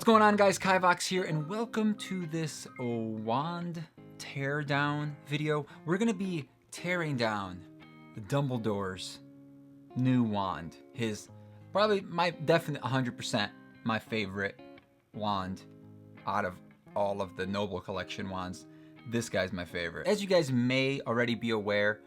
going on, guys? Kivox here, and welcome to this wand teardown video. We're gonna be tearing down Dumbledore's new wand. His probably my definite 100% my favorite wand out of all of the Noble Collection wands. This guy's my favorite. As you guys may already be aware,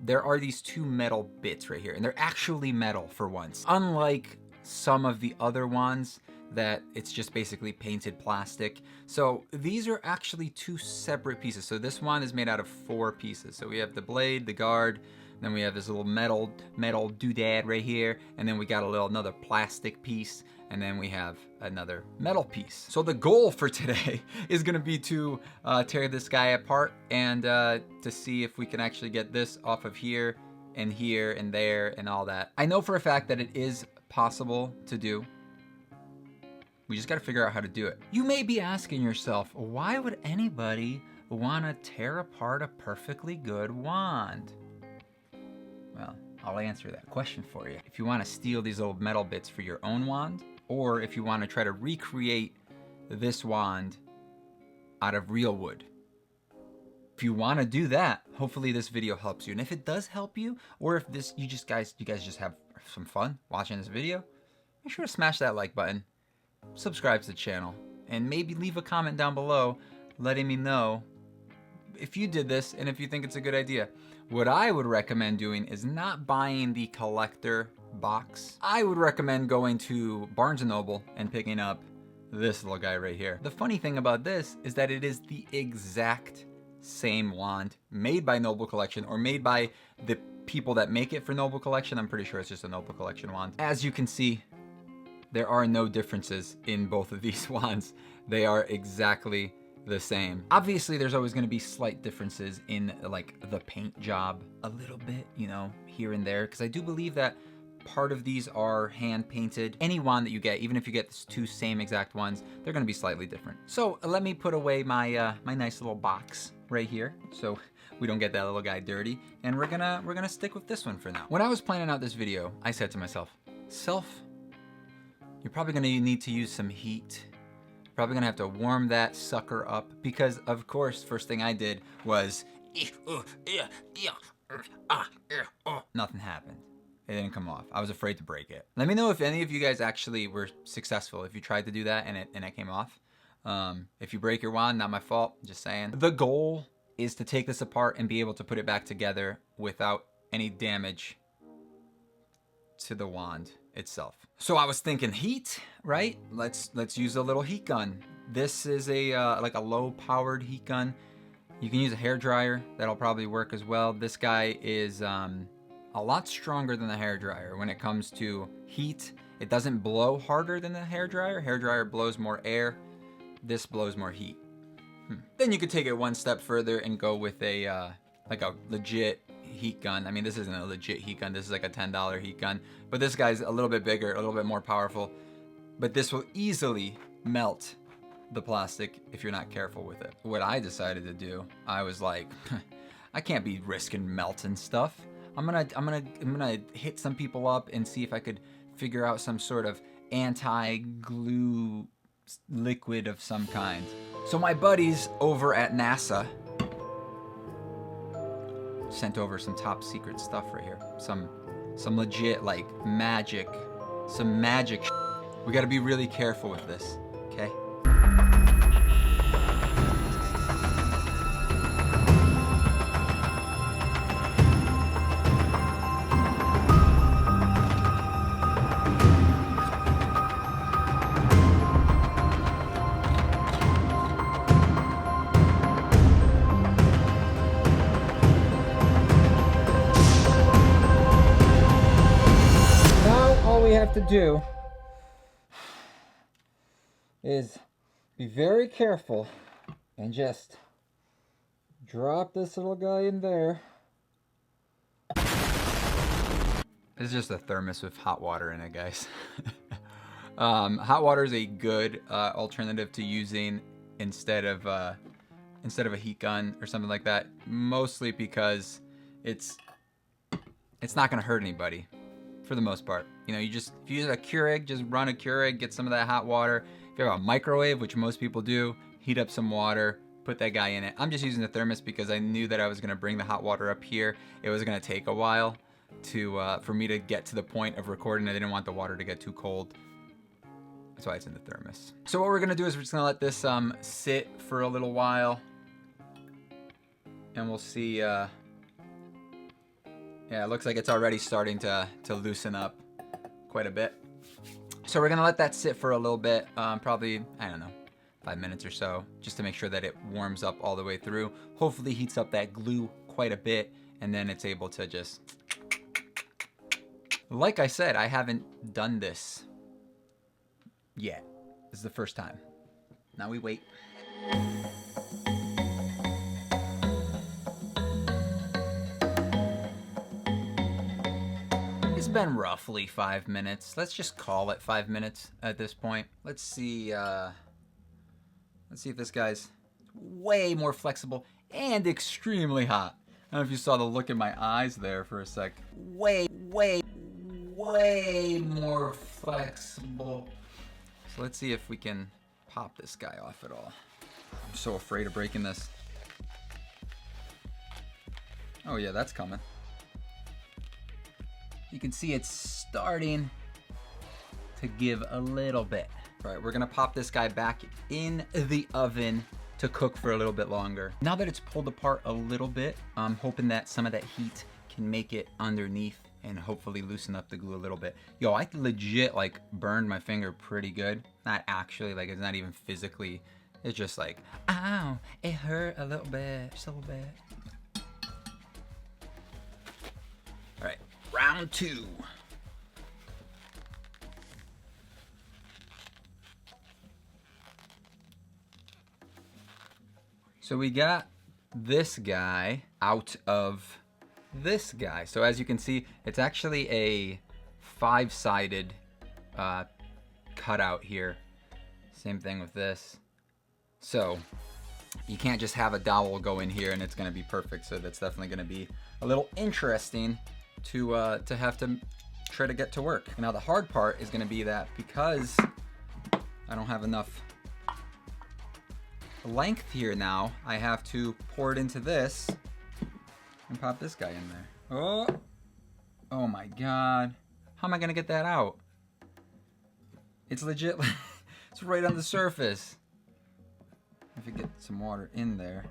there are these two metal bits right here, and they're actually metal for once. Unlike some of the other wands that it's just basically painted plastic. So these are actually two separate pieces. So this wand is made out of 4 pieces. So we have the blade, the guard, then we have this little metal doodad right here, and then we got another plastic piece, and then we have another metal piece. So the goal for today is gonna be to tear this guy apart and to see if we can actually get this off of here and there and all that. I know for a fact that it is possible to do. We just gotta figure out how to do it. You may be asking yourself, why would anybody wanna tear apart a perfectly good wand? Well, I'll answer that question for you. If you wanna steal these little metal bits for your own wand, or if you wanna try to recreate this wand out of real wood. If you wanna do that, hopefully this video helps you. And if it does help you, or if you guys just have some fun watching this video, make sure to smash that like button. Subscribe to the channel, and maybe leave a comment down below letting me know if you did this and if you think it's a good idea. What I would recommend doing is not buying the collector box. I would recommend going to Barnes & Noble and picking up this little guy right here. The funny thing about this is that it is the exact same wand made by Noble Collection, or made by the people that make it for Noble Collection. I'm pretty sure it's just a Noble Collection wand. As you can see, there are no differences in both of these wands. They are exactly the same. Obviously, there's always gonna be slight differences in like the paint job a little bit, you know, here and there, because I do believe that part of these are hand painted. Any wand that you get, even if you get the 2 same exact ones, they're gonna be slightly different. So let me put away my my nice little box right here, so we don't get that little guy dirty, and we're gonna stick with this one for now. When I was planning out this video, I said to myself, you're probably gonna need to use some heat. You're probably gonna have to warm that sucker up, because of course, first thing I did was nothing happened. It didn't come off. I was afraid to break it. Let me know if any of you guys actually were successful, if you tried to do that and it came off. If you break your wand, not my fault, just saying. The goal is to take this apart and be able to put it back together without any damage to the wand itself. So I was thinking heat, right? Let's use a little heat gun. This is a like a low powered heat gun. You can use a hair dryer. That'll probably work as well. This guy is a lot stronger than the hair dryer when it comes to heat. It doesn't blow harder than the hair dryer. Hair dryer blows more air. This blows more heat. Then you could take it one step further and go with a like a legit heat gun. I mean, this isn't a legit heat gun. This is like a $10 heat gun, but this guy's a little bit bigger, a little bit more powerful, but this will easily melt the plastic if you're not careful with it. What I decided to do, I was like, I can't be risking melting stuff. I'm gonna hit some people up and see if I could figure out some sort of anti-glue liquid of some kind. So my buddies over at NASA sent over some top secret stuff right here. Some legit like magic, some magic. We gotta be really careful with this, okay? To do is be very careful and just drop this little guy in there. It's just a thermos with hot water in it, guys. Hot water is a good alternative to using instead of a heat gun or something like that, mostly because it's not gonna hurt anybody for the most part. You know, if you use a Keurig, just run a Keurig, get some of that hot water, If you have a microwave, which most people do, heat up some water, put that guy in it. I'm just using the thermos because I knew that I was gonna bring the hot water up here. It was gonna take a while for me to get to the point of recording. I didn't want the water to get too cold. That's why it's in the thermos. So what we're gonna do is we're just gonna let this sit for a little while. And we'll see, yeah, it looks like it's already starting to loosen up quite a bit. So we're gonna let that sit for a little bit, probably, I don't know, 5 minutes or so, just to make sure that it warms up all the way through. Hopefully heats up that glue quite a bit, and then it's able to just, like I said, I haven't done this yet. This is the first time. Now we wait. It's been roughly 5 minutes. Let's just call it 5 minutes at this point. Let's see if this guy's way more flexible and extremely hot. I don't know if you saw the look in my eyes there for a sec. Way more flexible. So let's see if we can pop this guy off at all. I'm so afraid of breaking this. Oh yeah, that's coming. You can see it's starting to give a little bit. All right, we're gonna pop this guy back in the oven to cook for a little bit longer. Now that it's pulled apart a little bit, I'm hoping that some of that heat can make it underneath and hopefully loosen up the glue a little bit. Yo, I legit like burned my finger pretty good. Not actually, like it's not even physically. It's just like, ow, it hurt a little bit, just a little bit. All right, round 2. So we got this guy out of this guy. So as you can see, it's actually a 5-sided cutout here. Same thing with this. So you can't just have a dowel go in here and it's gonna be perfect. So that's definitely gonna be a little interesting to have to try to get to work. Now the hard part is gonna be that because I don't have enough length here now, I have to pour it into this and pop this guy in there. Oh my God. How am I gonna get that out? It's legit, it's right on the surface. If you get some water in there.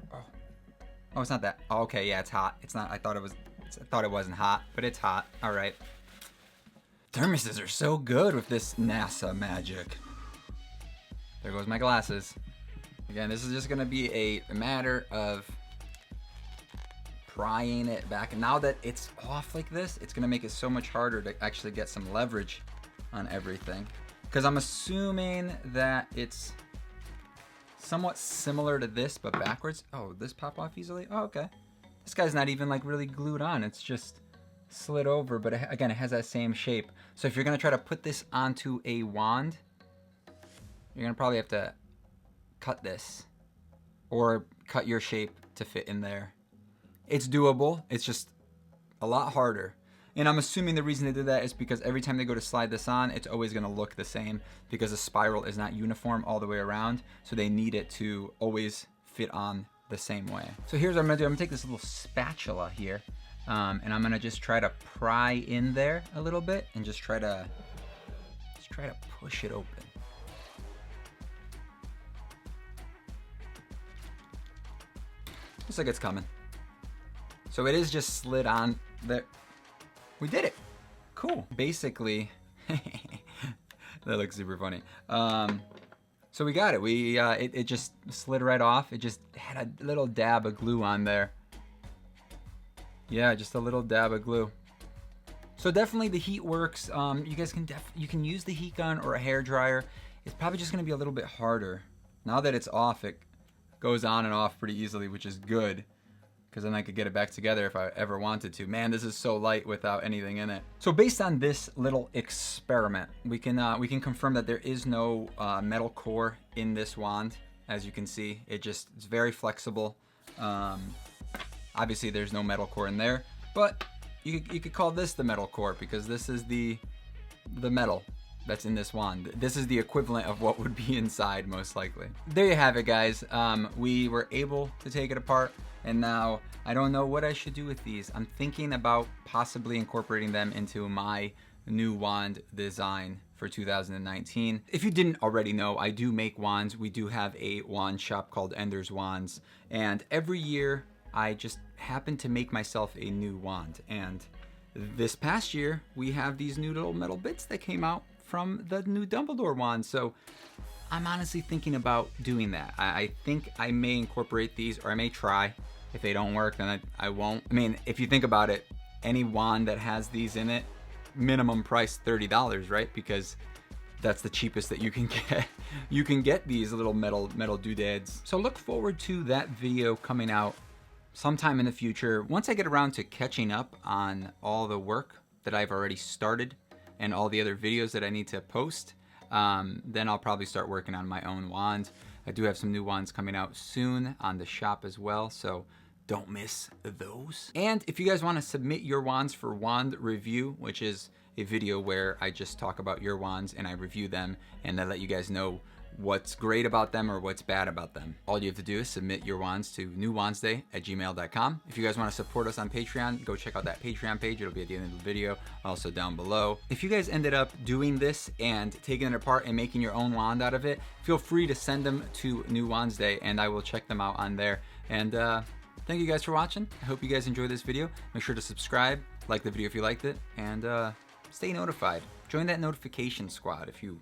Oh, it's not that. Oh, okay, yeah, it's hot. It's not, I thought it wasn't hot, but it's hot. All right. Thermoses are so good with this NASA magic. There goes my glasses. Again, this is just gonna be a matter of prying it back. And now that it's off like this, it's gonna make it so much harder to actually get some leverage on everything. Because I'm assuming that it's somewhat similar to this, but backwards. Oh, this pop off easily? Oh, okay. This guy's not even like really glued on. It's just slid over, but again, it has that same shape. So if you're gonna try to put this onto a wand, you're gonna probably have to cut this or cut your shape to fit in there. It's doable. It's just a lot harder. And I'm assuming the reason they did that is because every time they go to slide this on, it's always gonna look the same because the spiral is not uniform all the way around. So they need it to always fit on the same way. So here's what I'm gonna do. I'm gonna take this little spatula here and I'm gonna just try to pry in there a little bit and just try to push it open. Looks like it's coming. So it is just slid on there. We did it. Cool. Basically, that looks super funny. So we got it. It just slid right off. It just had a little dab of glue on there. Yeah, just a little dab of glue. So definitely the heat works. You guys can use the heat gun or a hair dryer. It's probably just gonna be a little bit harder. Now that it's off, it goes on and off pretty easily, which is good. Because then I could get it back together if I ever wanted to. Man, this is so light without anything in it. So based on this little experiment, we can confirm that there is no metal core in this wand. As you can see, it's very flexible. Obviously, there's no metal core in there, but you could call this the metal core because this is the metal. that's in this wand. This is the equivalent of what would be inside, most likely. There you have it, guys. We were able to take it apart, and now I don't know what I should do with these. I'm thinking about possibly incorporating them into my new wand design for 2019. If you didn't already know, I do make wands. We do have a wand shop called Ender's Wands, and every year I just happen to make myself a new wand. And this past year, we have these new little metal bits that came out from the new Dumbledore wand. So I'm honestly thinking about doing that. I think I may incorporate these, or I may try. If they don't work, then I won't. I mean, if you think about it, any wand that has these in it, minimum price $30, right? Because that's the cheapest that you can get. You can get these little metal doodads. So look forward to that video coming out sometime in the future. Once I get around to catching up on all the work that I've already started and all the other videos that I need to post, then I'll probably start working on my own wand. I do have some new wands coming out soon on the shop as well, so don't miss those. And if you guys want to submit your wands for wand review, which is a video where I just talk about your wands and I review them and I let you guys know what's great about them or what's bad about them. All you have to do is submit your wands to newwandsday@gmail.com. If you guys want to support us on Patreon, go check out that Patreon page. It'll be at the end of the video, also down below. If you guys ended up doing this and taking it apart and making your own wand out of it, feel free to send them to New Wands Day and I will check them out on there. And thank you guys for watching. I hope you guys enjoyed this video. Make sure to subscribe, like the video if you liked it, and stay notified. Join that notification squad if you'd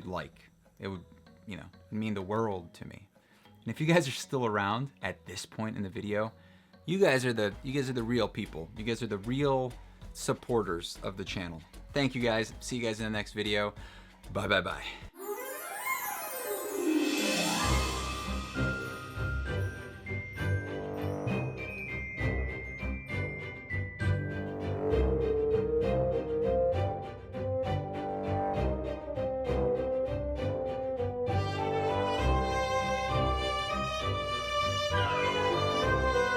like. It would, you know, mean the world to me. And if you guys are still around at this point in the video, you guys are the real people. You guys are the real supporters of the channel. Thank you guys. See you guys in the next video. Bye bye bye.